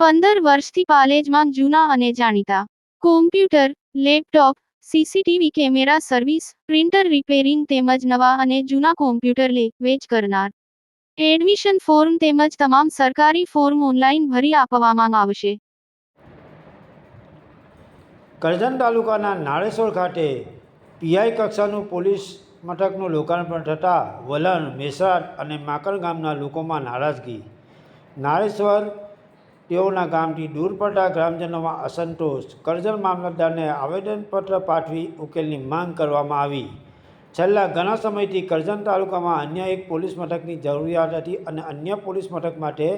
15 વર્ષથી પાલેજમાં જૂના અને જાણીતા computer, laptop, CCTV camera service, printer repairing તેમજ નવા અને જૂના કોમ્પ્યુટર લે વેચ કરનાર. એડમિશન ફોર્મ તેમજ તમામ સરકારી ફોર્મ ઓનલાઈન ભરી આપવામાં આવશે. કરજણ તાલુકાના નાળેશ્વર ખાતે પીઆઈ કક્ષાનું પોલીસ મથકનું લોકાર્પણ થતાં વલણ, મેસરાટ અને માકણ ગામના લોકોમાં નારાજગી. નાળેશ્વર તેઓના ગામથી દૂર પડતા ગ્રામજનોમાં અસંતોષ. કરજણ મામલતદારને આવેદનપત્ર પાઠવી ઉકેલની માંગ કરવામાં આવી. છેલ્લા ઘણા સમયથી કરજણ તાલુકામાં અન્ય એક પોલીસ મથકની જરૂરિયાત હતી અને અન્ય પોલીસ મથક માટે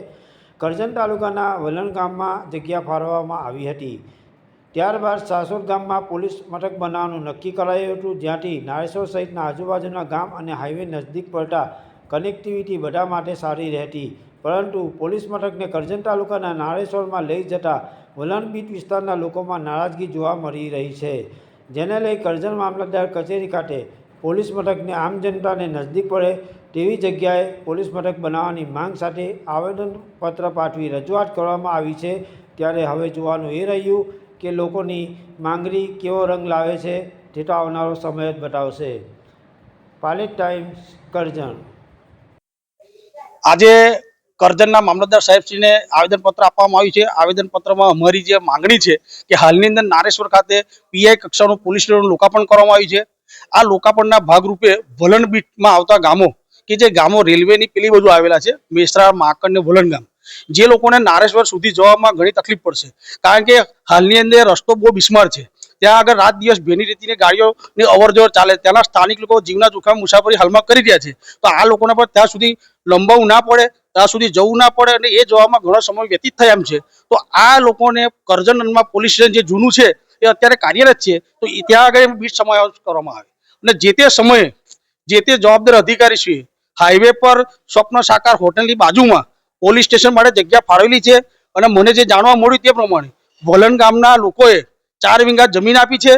કરજણ તાલુકાના વલણ ગામમાં જગ્યા ફાળવવામાં આવી હતી. ત્યારબાદ સાસોદ ગામમાં પોલીસ મથક બનાવવાનું નક્કી કરાયું હતું, જ્યાંથી નાળેશ્વર સહિતના આજુબાજુના ગામ અને હાઈવે નજીક પડતા કનેક્ટિવિટી બધા માટે સારી રહેતી. પરંતુ પોલીસ મથકને કરજણ તાલુકાના નાળેશ્વરમાં લઈ જતા વલણ બીટ વિસ્તારના લોકોમાં નારાજગી જોવા મળી રહી છે, જેને લઈ કરજણ મામલતદાર કચેરી ખાતે પોલીસ મથકને આમ જનતાને નજદીક પડે તેવી જગ્યાએ પોલીસ મથક બનાવવાની માંગ સાથે આવેદનપત્ર પાઠવી રજૂઆત કરવામાં આવી છે. ત્યારે હવે જોવાનું એ રહ્યું કે લોકોની માંગણી કેવો રંગ લાવે છે, તે તો આવનારો સમય જ બતાવશે. પાલેજ ટાઈમ્સ, કરજણ. આજે કરજણના મામલતદાર સાહેબશ્રીને આવેદનપત્ર આપવામાં આવ્યું છે. આવેદનપત્રમાં અમારી જે માંગણી છે કે હાલની અંદર નારેશ્વર ખાતે પીઆઈ કક્ષાનું પોલીસ સ્ટેશનનું લોકાર્પણ કરવામાં આવ્યું છે. આ લોકાર્પણના ભાગરૂપે વલણ બીટમાં આવતા ગામો કે જે ગામો રેલવેની પેલી બાજુ આવેલા છે, મેસરા, માકણ ને વલણ ગામ, જે લોકોને નારેશ્વર સુધી જવામાં ઘણી તકલીફ પડશે. કારણ કે હાલની અંદર રસ્તો બહુ બિસ્માર છે. ત્યાં આગળ રાત દિવસ ભેની રીતિની ગાડીઓની અવરજવર ચાલે. ત્યાંના સ્થાનિક લોકો જીવના જોખમ મુસાફરી હાલમાં કરી રહ્યા છે. તો આ લોકોને પણ ત્યાં સુધી લંબાવવું ના પડે, ત્યાં સુધી જવું ના પડે અને એ જવામાં ઘણો સમય વ્યતીત થાય એમ છે. તો આ લોકોને કરજણમાં પોલીસ સ્ટેશન જે જૂનું છે એ અત્યારે કાર્યરત છે, તો ત્યાં આગળ બીટ સમાવેશ કરવામાં આવે અને જે તે સમયે જે તે જવાબદાર અધિકારીશ્રીએ હાઈવે પર સ્વપ્ન સાકાર હોટલની બાજુમાં પોલીસ સ્ટેશન માટે જગ્યા ફાળવેલી છે. અને મને જે જાણવા મળ્યું તે પ્રમાણે વલણ ગામના લોકોએ 4 વીઘા જમીન આપી છે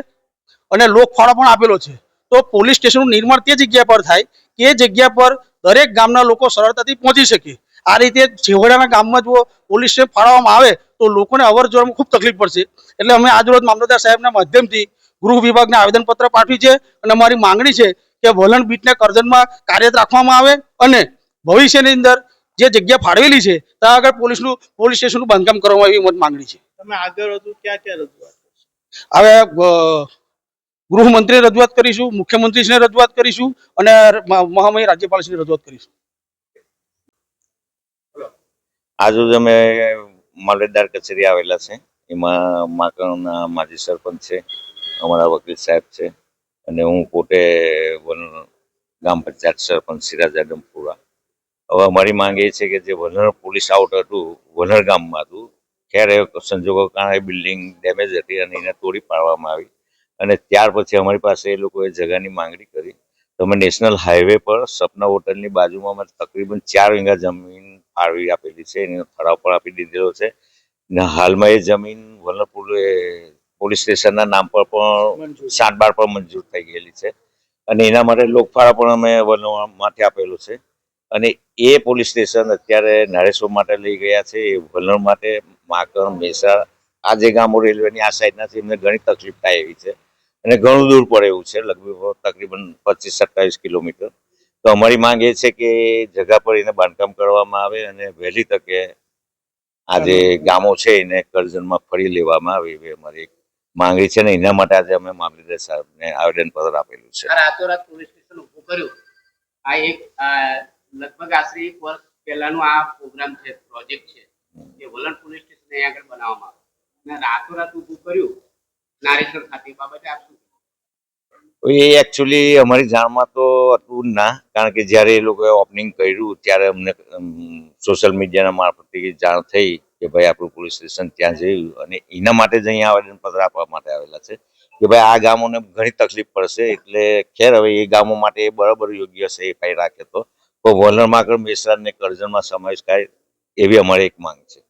અને લોકફાળો પણ આપેલો છે. તો પોલીસ સ્ટેશનનું નિર્માણ તે જગ્યા પર થાય કે એ જગ્યા પર દરેક ગામના લોકો સરળતાથી પહોંચી શકે. આ રીતે છેવાડાના ગામમાં જો પોલીસ સ્ટેશન ફાળવવામાં આવે તો લોકોને અવર જવરમાં ખૂબ તકલીફ પડશે. એટલે અમે આજરોજ મામલતદાર સાહેબના માધ્યમથી ગૃહ વિભાગને આવેદનપત્ર પાઠવી છે અને અમારી માંગણી છે કે વલણ બીટને કરજણમાં કાર્યરત રાખવામાં આવે અને ભવિષ્યની અંદર જે જગ્યા ફાળવેલી છે ત્યાં આગળ પોલીસ સ્ટેશનનું બાંધકામ કરવામાં આવી એવી માંગણી છે. તમે આગળ વધુ ક્યાં ક્યાં રજૂઆત? હવે ગૃહમંત્રીને રજૂઆત કરીશું, મુખ્યમંત્રીશ્રીને રજૂઆત કરીશું અને મહામહિમ રાજ્યપાલશ્રીને રજૂઆત કરીશું. આજરોજ અમે મામલતદાર કચેરી આવેલા છે. એમાં માકણના માજી સરપંચ છે, અમારા વકીલ સાહેબ છે અને હું પોતે ગામ પંચાયત સરપંચ સિરાજ આદમપુરા. હવે અમારી માંગ એ છે કે જે વલણ પોલીસ આઉટ હતું, વલણ ગામમાં હતું, ખેર એ સંજોગો કારણે બિલ્ડિંગ ડેમેજ હતી અને એને તોડી પાડવામાં આવી અને ત્યાર પછી અમારી પાસે એ લોકોએ જગાની માંગણી કરી. તો અમે નેશનલ હાઈવે પર સપના હોટલની બાજુમાં તકરીબન 4 વીઘા જમીન ફાળવી આપેલી છે, એનો ઠરાવ પણ આપી દીધેલો છે ને હાલમાં એ જમીન વલણ પોલીસ સ્ટેશનના નામ પર પણ 7/12 પર મંજૂર થઈ ગયેલી છે અને એના માટે લોકફાળો પણ અમે વલણ માટે આપેલો છે. અને એ પોલીસ સ્ટેશન અત્યારે નાળેશ્વર માટે લઈ ગયા છે. એ વલણ માટે માકણ, મેસરા આ જે ગામો રેલવેની આ સાઈડના છે એમને ઘણી તકલીફ થાય એવી છે અને ઘણું દૂર પડે એવું છે, લગભગ તકરીબન 25-27 કિલોમીટર. તો અમારી માંગ એ છે કે જગા પર એને બાંધકામ કરવામાં આવે અને વહેલી તકે આ જે ગામો છે એને કરજણમાં ફરી લેવામાં આવે એવી અમારી એક માંગણી છે ને એના માટે આજે અમે મામલતદાર સાહેબને આવેદનપત્ર આપેલું છે. રાતોરાત પોલીસ સ્ટેશન ઉભું કર્યું. આ એક લગભગ આશરે 1 વર્ષ પહેલાનો આ પ્રોગ્રામ છે, પ્રોજેક્ટ છે કે વલણ પોલીસ સ્ટેશન અહીંયા આગળ બનાવવામાં આવે અને રાતોરાત ઉભું કર્યું નારેશ્વર ખાતે. બાબતે આપ શું? એ એકચ્યુઅલી અમારી જાણમાં તો હતું ના, કારણ કે જ્યારે એ લોકોએ ઓપનિંગ કર્યું ત્યારે અમને સોશિયલ મીડિયાના મારફતથી જાણ થઈ કે ભાઈ આપણું પોલીસ સ્ટેશન ત્યાં જયું અને એના માટે જ અહીંયા આવેદનપત્ર આપવા માટે આવેલા છે કે ભાઈ આ ગામોને ઘણી તકલીફ પડશે. એટલે ખેર હવે એ ગામો માટે એ બરાબર યોગ્ય છે એ પાઈ રાખે તો વલણ, માકણ, મેસરા ને કરજણમાં સમાવેશ થાય એવી અમારી એક માંગ છે.